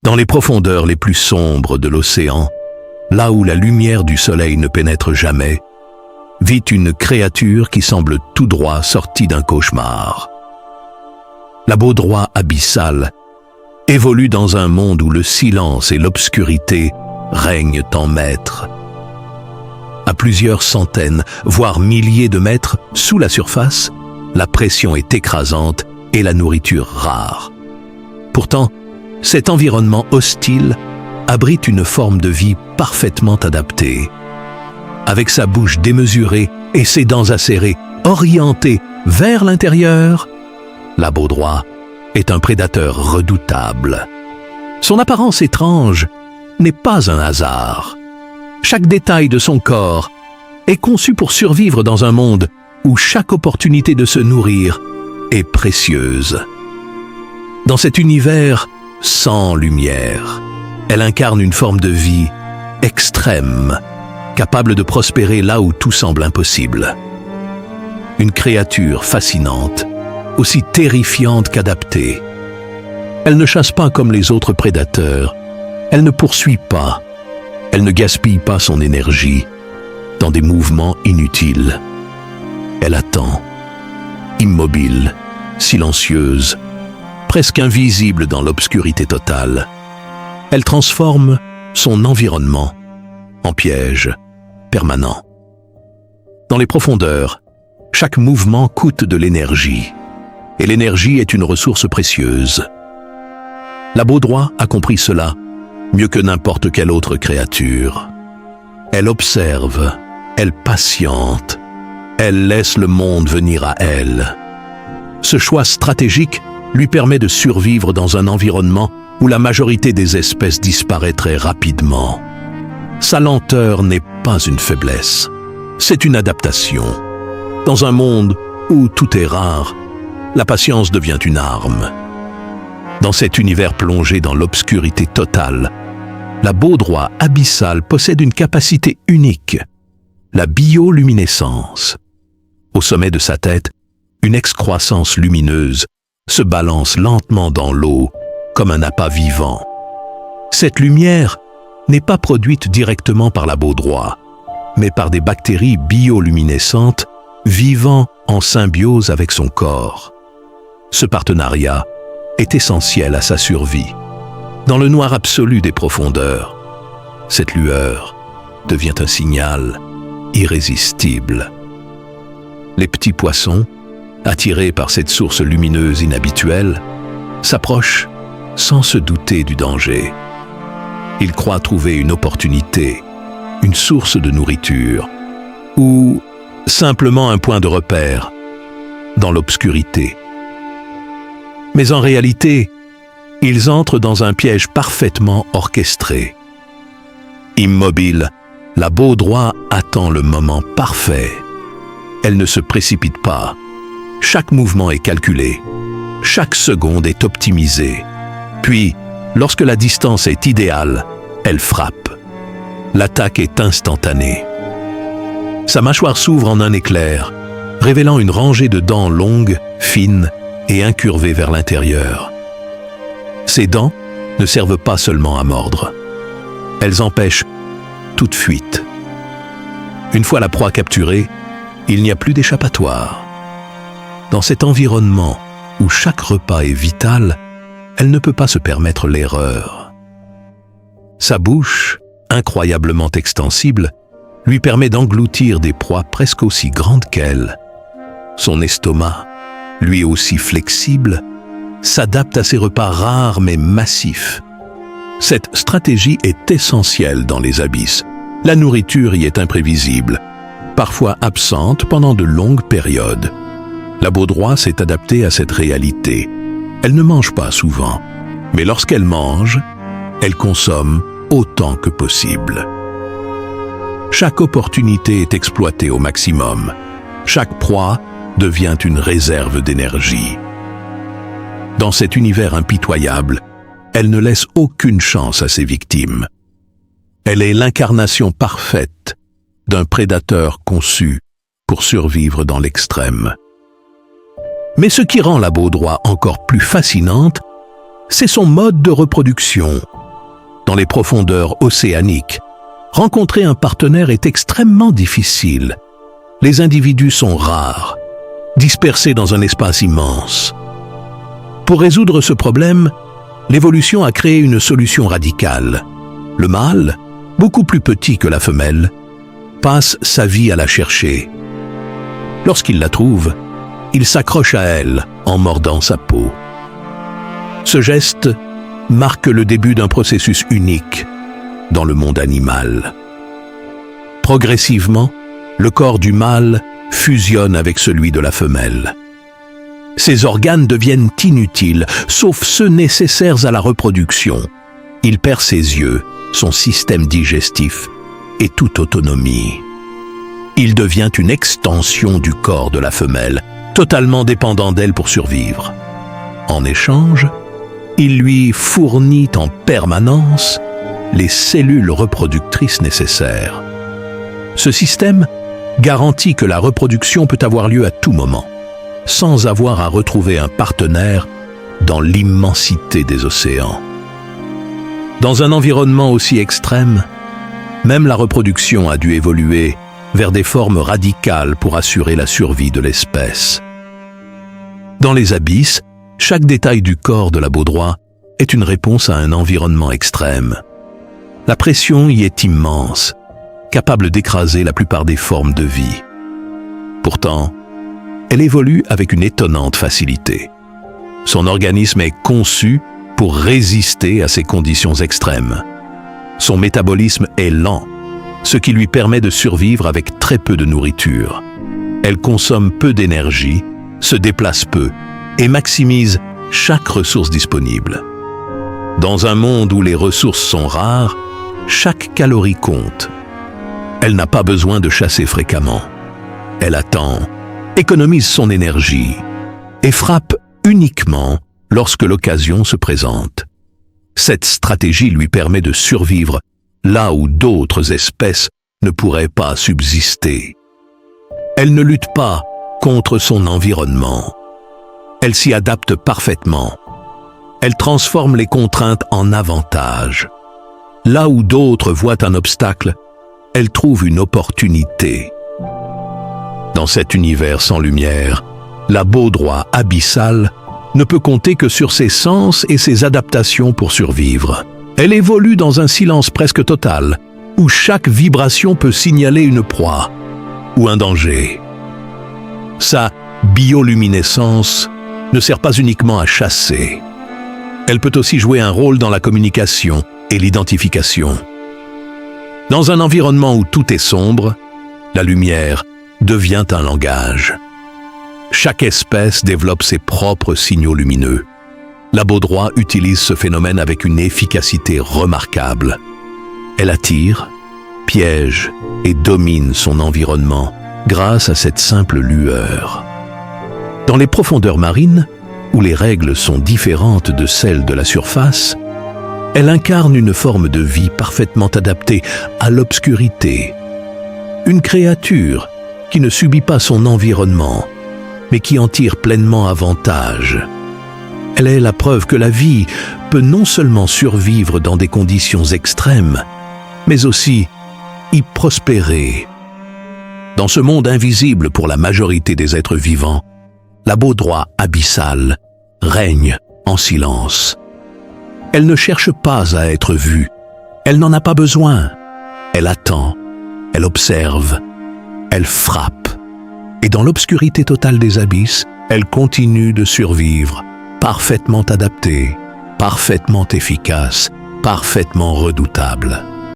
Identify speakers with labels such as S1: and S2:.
S1: Dans les profondeurs les plus sombres de l'océan, là où la lumière du soleil ne pénètre jamais, vit une créature qui semble tout droit sortie d'un cauchemar. La baudroie abyssale évolue dans un monde où le silence et l'obscurité règnent en maître. À plusieurs centaines, voire milliers de mètres sous la surface, la pression est écrasante et la nourriture rare. Pourtant, cet environnement hostile abrite une forme de vie parfaitement adaptée. Avec sa bouche démesurée et ses dents acérées, orientées vers l'intérieur, la baudroie est un prédateur redoutable. Son apparence étrange n'est pas un hasard. Chaque détail de son corps est conçu pour survivre dans un monde où chaque opportunité de se nourrir est précieuse. Dans cet univers sans lumière, elle incarne une forme de vie extrême, capable de prospérer là où tout semble impossible. Une créature fascinante, aussi terrifiante qu'adaptée. Elle ne chasse pas comme les autres prédateurs, elle ne poursuit pas, elle ne gaspille pas son énergie dans des mouvements inutiles. Elle attend, immobile, silencieuse, presque invisible dans l'obscurité totale. Elle transforme son environnement en piège permanent. Dans les profondeurs, chaque mouvement coûte de l'énergie, et l'énergie est une ressource précieuse. La baudroie a compris cela mieux que n'importe quelle autre créature. Elle observe, elle patiente, elle laisse le monde venir à elle. Ce choix stratégique lui permet de survivre dans un environnement où la majorité des espèces disparaîtraient rapidement. Sa lenteur n'est pas une faiblesse, c'est une adaptation. Dans un monde où tout est rare, la patience devient une arme. Dans cet univers plongé dans l'obscurité totale, la baudroie abyssale possède une capacité unique, la bioluminescence. Au sommet de sa tête, une excroissance lumineuse se balance lentement dans l'eau comme un appât vivant. Cette lumière n'est pas produite directement par la baudroie, mais par des bactéries bioluminescentes vivant en symbiose avec son corps. Ce partenariat est essentiel à sa survie. Dans le noir absolu des profondeurs, cette lueur devient un signal irrésistible. Les petits poissons, attirés par cette source lumineuse inhabituelle, s'approchent sans se douter du danger. Ils croient trouver une opportunité, une source de nourriture, ou simplement un point de repère dans l'obscurité. Mais en réalité, ils entrent dans un piège parfaitement orchestré. Immobile, la baudroie attend le moment parfait. Elle ne se précipite pas. Chaque mouvement est calculé. Chaque seconde est optimisée. Puis, lorsque la distance est idéale, elle frappe. L'attaque est instantanée. Sa mâchoire s'ouvre en un éclair, révélant une rangée de dents longues, fines et incurvées vers l'intérieur. Ces dents ne servent pas seulement à mordre. Elles empêchent toute fuite. Une fois la proie capturée, il n'y a plus d'échappatoire. Dans cet environnement où chaque repas est vital, elle ne peut pas se permettre l'erreur. Sa bouche, incroyablement extensible, lui permet d'engloutir des proies presque aussi grandes qu'elle. Son estomac, lui aussi flexible, s'adapte à ces repas rares mais massifs. Cette stratégie est essentielle dans les abysses. La nourriture y est imprévisible, parfois absente pendant de longues périodes. La baudroie s'est adaptée à cette réalité. Elle ne mange pas souvent, mais lorsqu'elle mange, elle consomme autant que possible. Chaque opportunité est exploitée au maximum. Chaque proie devient une réserve d'énergie. Dans cet univers impitoyable, elle ne laisse aucune chance à ses victimes. Elle est l'incarnation parfaite d'un prédateur conçu pour survivre dans l'extrême. Mais ce qui rend la baudroie encore plus fascinante, c'est son mode de reproduction. Dans les profondeurs océaniques, rencontrer un partenaire est extrêmement difficile. Les individus sont rares, dispersés dans un espace immense. Pour résoudre ce problème, l'évolution a créé une solution radicale. Le mâle, beaucoup plus petit que la femelle, passe sa vie à la chercher. Lorsqu'il la trouve, il s'accroche à elle en mordant sa peau. Ce geste marque le début d'un processus unique dans le monde animal. Progressivement, le corps du mâle fusionne avec celui de la femelle. Ses organes deviennent inutiles, sauf ceux nécessaires à la reproduction. Il perd ses yeux, son système digestif et toute autonomie. Il devient une extension du corps de la femelle, totalement dépendant d'elle pour survivre. En échange, il lui fournit en permanence les cellules reproductrices nécessaires. Ce système garantit que la reproduction peut avoir lieu à tout moment, sans avoir à retrouver un partenaire dans l'immensité des océans. Dans un environnement aussi extrême, même la reproduction a dû évoluer vers des formes radicales pour assurer la survie de l'espèce. Dans les abysses, chaque détail du corps de la baudroie est une réponse à un environnement extrême. La pression y est immense, capable d'écraser la plupart des formes de vie. Pourtant, elle évolue avec une étonnante facilité. Son organisme est conçu pour résister à ces conditions extrêmes. Son métabolisme est lent, ce qui lui permet de survivre avec très peu de nourriture. Elle consomme peu d'énergie, se déplace peu et maximise chaque ressource disponible. Dans un monde où les ressources sont rares, chaque calorie compte. Elle n'a pas besoin de chasser fréquemment. Elle attend, économise son énergie et frappe uniquement lorsque l'occasion se présente. Cette stratégie lui permet de survivre là où d'autres espèces ne pourraient pas subsister. Elle ne lutte pas contre son environnement. Elle s'y adapte parfaitement. Elle transforme les contraintes en avantages. Là où d'autres voient un obstacle, elle trouve une opportunité. Dans cet univers sans lumière, la baudroie abyssale ne peut compter que sur ses sens et ses adaptations pour survivre. Elle évolue dans un silence presque total, où chaque vibration peut signaler une proie ou un danger. Sa bioluminescence ne sert pas uniquement à chasser. Elle peut aussi jouer un rôle dans la communication et l'identification. Dans un environnement où tout est sombre, la lumière devient un langage. Chaque espèce développe ses propres signaux lumineux. La baudroie utilise ce phénomène avec une efficacité remarquable. Elle attire, piège et domine son environnement grâce à cette simple lueur. Dans les profondeurs marines, où les règles sont différentes de celles de la surface, elle incarne une forme de vie parfaitement adaptée à l'obscurité. Une créature qui ne subit pas son environnement, mais qui en tire pleinement avantage. Elle est la preuve que la vie peut non seulement survivre dans des conditions extrêmes, mais aussi y prospérer. Dans ce monde invisible pour la majorité des êtres vivants, la baudroie abyssale règne en silence. Elle ne cherche pas à être vue. Elle n'en a pas besoin. Elle attend. Elle observe. Elle frappe. Et dans l'obscurité totale des abysses, elle continue de survivre, parfaitement adaptée, parfaitement efficace, parfaitement redoutable.